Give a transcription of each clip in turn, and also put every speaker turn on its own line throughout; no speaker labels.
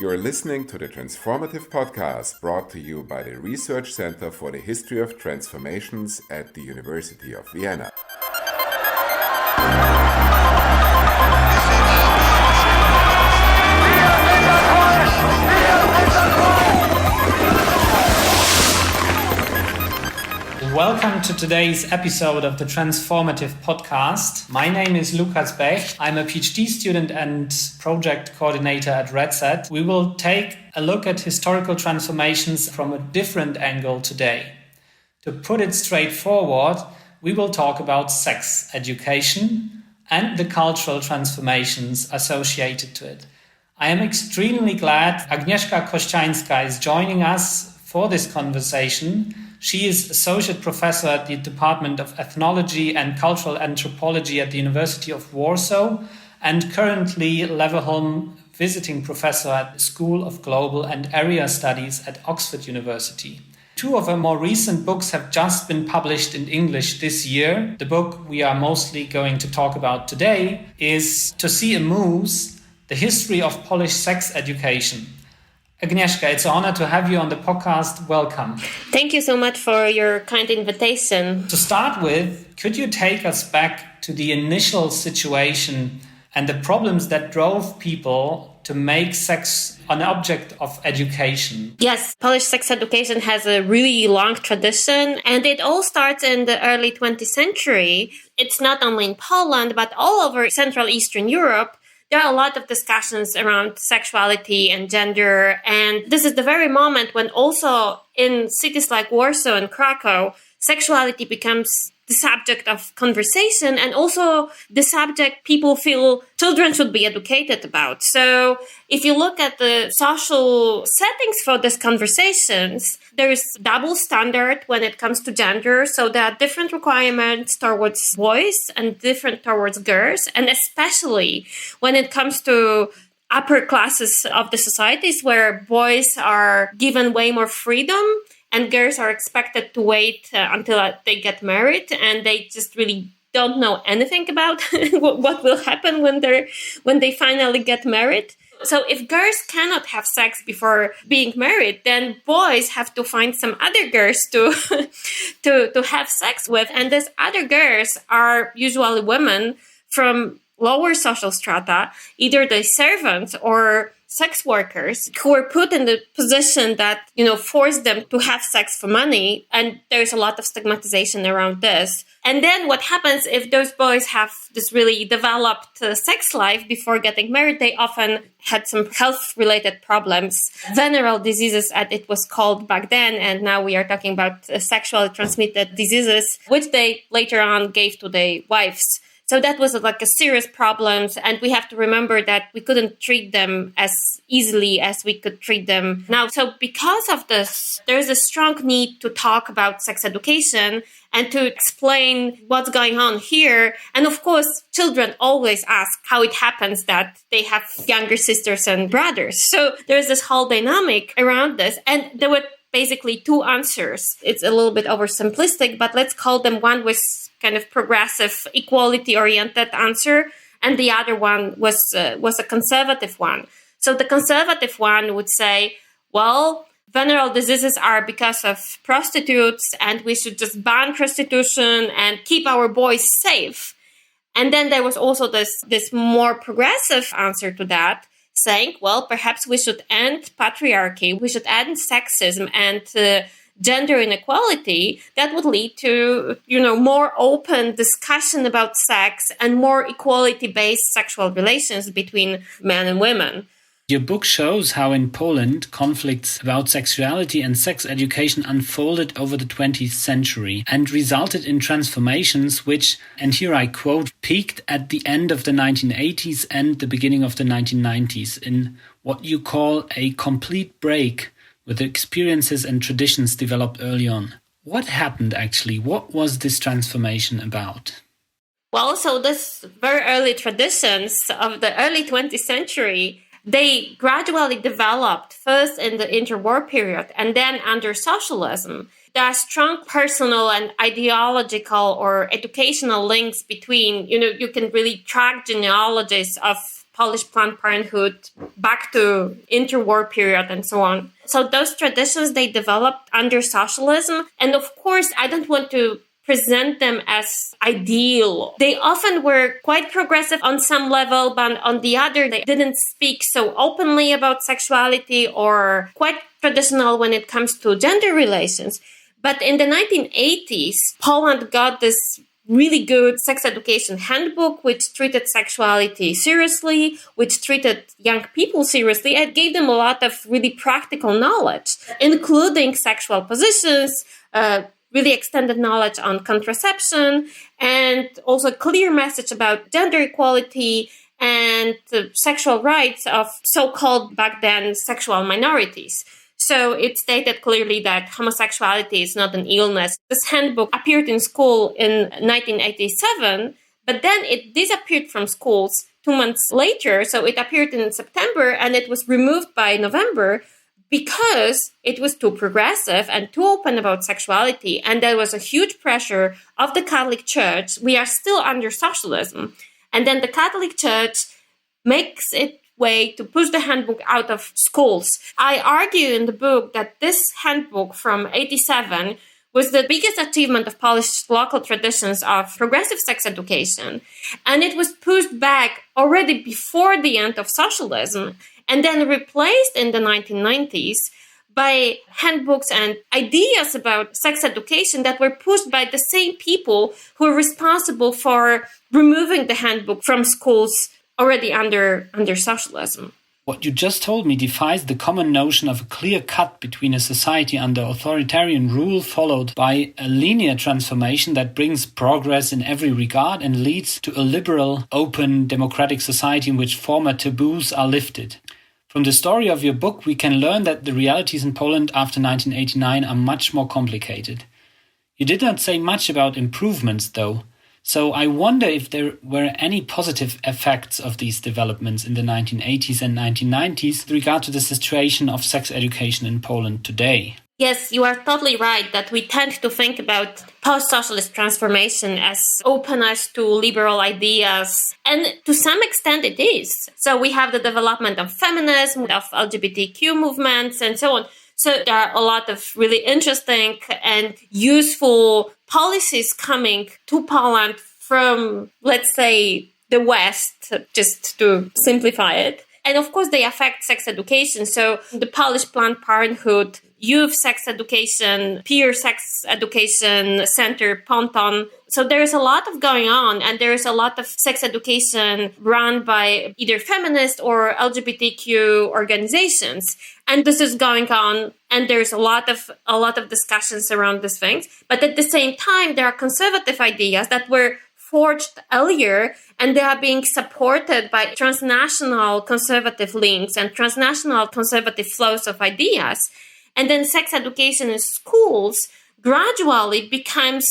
You're listening to the Transformative Podcast brought to you by the Research Center for the History of Transformations at the University of Vienna.
Welcome to today's episode of the Transformative Podcast. My name is Lukas Becht. I'm a PhD student and project coordinator at RECET. We will take a look at historical transformations from a different angle today. To put it straightforward, we will talk about sex education and the cultural transformations associated to it. I am extremely glad Agnieszka Kościańska is joining us for this conversation. She is Associate Professor at the Department of Ethnology and Cultural Anthropology at the University of Warsaw and currently Leverhulme Visiting Professor at the School of Global and Area Studies at Oxford University. Two of her more recent books have just been published in English this year. The book we are mostly going to talk about today is To See a Moose, The History of Polish Sex Education. Agnieszka, it's an honor to have you on the podcast. Welcome.
Thank you so much for your kind invitation.
To start with, could you take us back to the initial situation and the problems that drove people to make sex an object of education?
Yes, Polish sex education has a really long tradition, and it all starts in the early 20th century. It's not only in Poland, but all over Central Eastern Europe. There are a lot of discussions around sexuality and gender, and this is the very moment when also in cities like Warsaw and Krakow, sexuality becomes the subject of conversation and also the subject people feel children should be educated about. So if you look at the social settings for these conversations, there is double standard when it comes to gender. So there are different requirements towards boys and different towards girls. And especially when it comes to upper classes of the societies where boys are given way more freedom and girls are expected to wait until they get married, and they just really don't know anything about what will happen when they finally get married. So if girls cannot have sex before being married, then boys have to find some other girls to have sex with, and these other girls are usually women from lower social strata, either the servants or sex workers who were put in the position that, forced them to have sex for money. And there's a lot of stigmatization around this. And then what happens if those boys have this really developed sex life before getting married? They often had some health-related problems, venereal diseases, as it was called back then. And now we are talking about sexually transmitted diseases, which they later on gave to their wives. So that was like a serious problem, and we have to remember that we couldn't treat them as easily as we could treat them now. So because of this, there's a strong need to talk about sex education and to explain what's going on here. And of course, children always ask how it happens that they have younger sisters and brothers. So there's this whole dynamic around this, and there were basically two answers. It's a little bit oversimplistic, but let's call them one was kind of progressive, equality-oriented answer, and the other one was a conservative one. So the conservative one would say, well, venereal diseases are because of prostitutes, and we should just ban prostitution and keep our boys safe. And then there was also this more progressive answer to that, saying, well, perhaps we should end patriarchy, we should end sexism and gender inequality. That would lead to, more open discussion about sex and more equality-based sexual relations between men and women.
Your book shows how in Poland conflicts about sexuality and sex education unfolded over the 20th century and resulted in transformations which, and here I quote, peaked at the end of the 1980s and the beginning of the 1990s in what you call a complete break with the experiences and traditions developed early on. What happened actually? What was this transformation about?
Well, so this very early traditions of the early 20th century, they gradually developed first in the interwar period and then under socialism. There are strong personal and ideological or educational links between, you can really track genealogies of Polish Planned Parenthood back to interwar period and so on. So those traditions, they developed under socialism. And of course, I don't want to present them as ideal. They often were quite progressive on some level, but on the other, they didn't speak so openly about sexuality or quite traditional when it comes to gender relations. But in the 1980s, Poland got this really good sex education handbook, which treated sexuality seriously, which treated young people seriously, and gave them a lot of really practical knowledge, including sexual positions, really extended knowledge on contraception, and also a clear message about gender equality and the sexual rights of so-called back then sexual minorities. So it stated clearly that homosexuality is not an illness. This handbook appeared in school in 1987, but then it disappeared from schools 2 months later. So it appeared in September and it was removed by November because it was too progressive and too open about sexuality. And there was a huge pressure of the Catholic Church. We are still under socialism. And then the Catholic Church makes it way to push the handbook out of schools. I argue in the book that this handbook from 87 was the biggest achievement of Polish local traditions of progressive sex education. And it was pushed back already before the end of socialism and then replaced in the 1990s by handbooks and ideas about sex education that were pushed by the same people who were responsible for removing the handbook from schools already under socialism.
What you just told me defies the common notion of a clear cut between a society under authoritarian rule followed by a linear transformation that brings progress in every regard and leads to a liberal, open, democratic society in which former taboos are lifted. From the story of your book, we can learn that the realities in Poland after 1989 are much more complicated. You did not say much about improvements, though. So I wonder if there were any positive effects of these developments in the 1980s and 1990s with regard to the situation of sex education in Poland today.
Yes, you are totally right that we tend to think about post-socialist transformation as openness to liberal ideas. And to some extent it is. So we have the development of feminism, of LGBTQ movements and so on. So there are a lot of really interesting and useful policies coming to Poland from, let's say, the West, just to simplify it. And of course, they affect sex education. So the Polish Planned Parenthood, youth sex education, peer sex education center, Ponton. So there's a lot of going on, and there's a lot of sex education run by either feminist or LGBTQ organizations. And this is going on, and there's a lot of discussions around these things. But at the same time, there are conservative ideas that were forged earlier, and they are being supported by transnational conservative links and transnational conservative flows of ideas. And then sex education in schools gradually becomes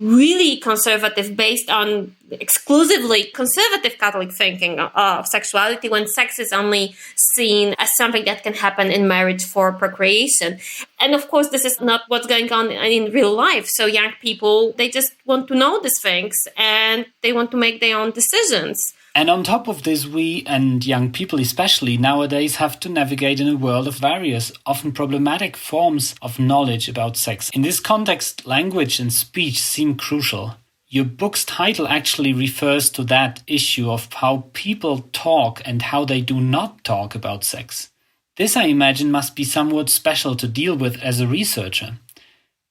really conservative based on exclusively conservative Catholic thinking of sexuality, when sex is only seen as something that can happen in marriage for procreation. And of course, this is not what's going on in real life. So young people, they just want to know these things and they want to make their own decisions.
And on top of this, we, and young people especially, nowadays have to navigate in a world of various, often problematic forms of knowledge about sex. In this context, language and speech seem crucial. Your book's title actually refers to that issue of how people talk and how they do not talk about sex. This, I imagine, must be somewhat special to deal with as a researcher.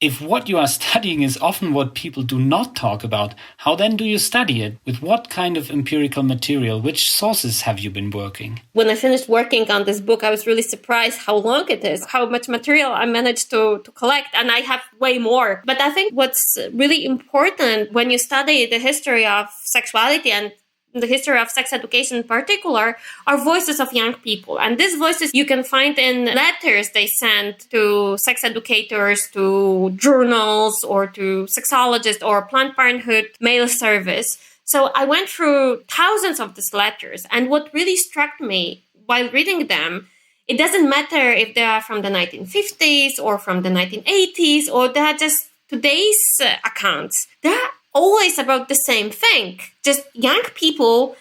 If what you are studying is often what people do not talk about, how then do you study it? With what kind of empirical material? Which sources have you been working?
When I finished working on this book, I was really surprised how long it is, how much material I managed to collect, and I have way more. But I think what's really important when you study the history of sexuality and the history of sex education in particular are voices of young people. And these voices you can find in letters they send to sex educators, to journals, or to sexologists or Planned Parenthood mail service. So I went through thousands of these letters. And what really struck me while reading them, it doesn't matter if they are from the 1950s or from the 1980s, or they are just today's accounts. They're always about the same thing. Just young people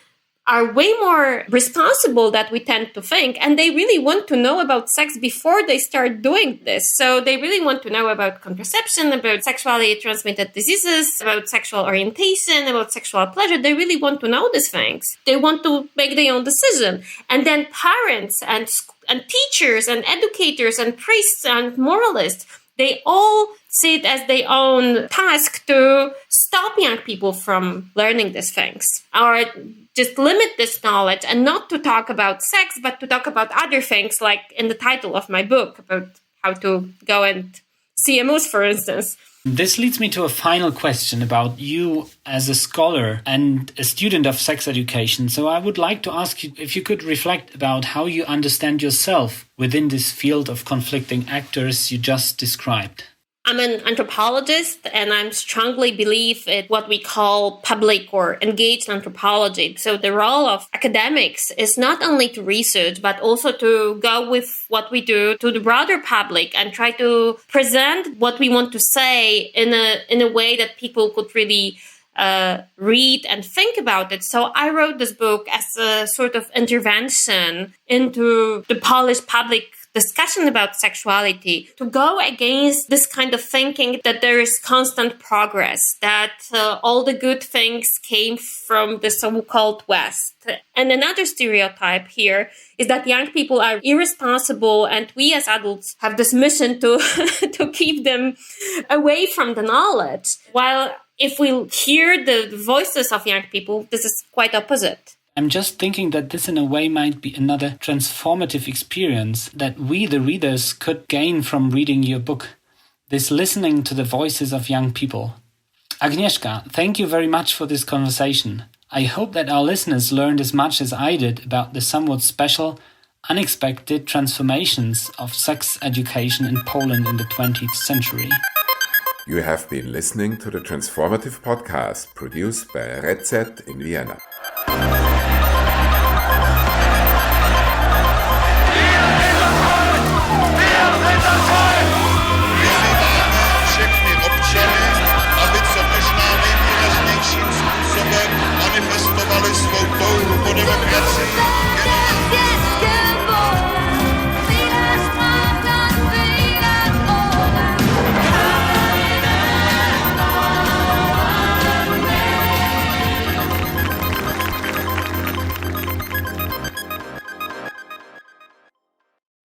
are way more responsible than we tend to think. And they really want to know about sex before they start doing this. So they really want to know about contraception, about sexually transmitted diseases, about sexual orientation, about sexual pleasure. They really want to know these things. They want to make their own decision. And then parents and teachers and educators and priests and moralists, they all see it as their own task to stop young people from learning these things, or just limit this knowledge and not to talk about sex, but to talk about other things, like in the title of my book, about how to go and see a moose, for instance.
This leads me to a final question about you as a scholar and a student of sex education. So I would like to ask you if you could reflect about how you understand yourself within this field of conflicting actors you just described.
I'm an anthropologist, and I strongly believe in what we call public or engaged anthropology. So the role of academics is not only to research, but also to go with what we do to the broader public and try to present what we want to say in a way that people could really read and think about it. So I wrote this book as a sort of intervention into the Polish public discussion about sexuality, to go against this kind of thinking that there is constant progress, that all the good things came from the so-called West. And another stereotype here is that young people are irresponsible, and we as adults have this mission to to keep them away from the knowledge. While if we hear the voices of young people, this is quite opposite.
I'm just thinking that this in a way might be another transformative experience that we, the readers, could gain from reading your book. This listening to the voices of young people. Agnieszka, thank you very much for this conversation. I hope that our listeners learned as much as I did about the somewhat special, unexpected transformations of sex education in Poland in the 20th century.
You have been listening to the Transformative Podcast produced by RECET in Vienna.
Wir sind das Volk! Wir sind das Volk!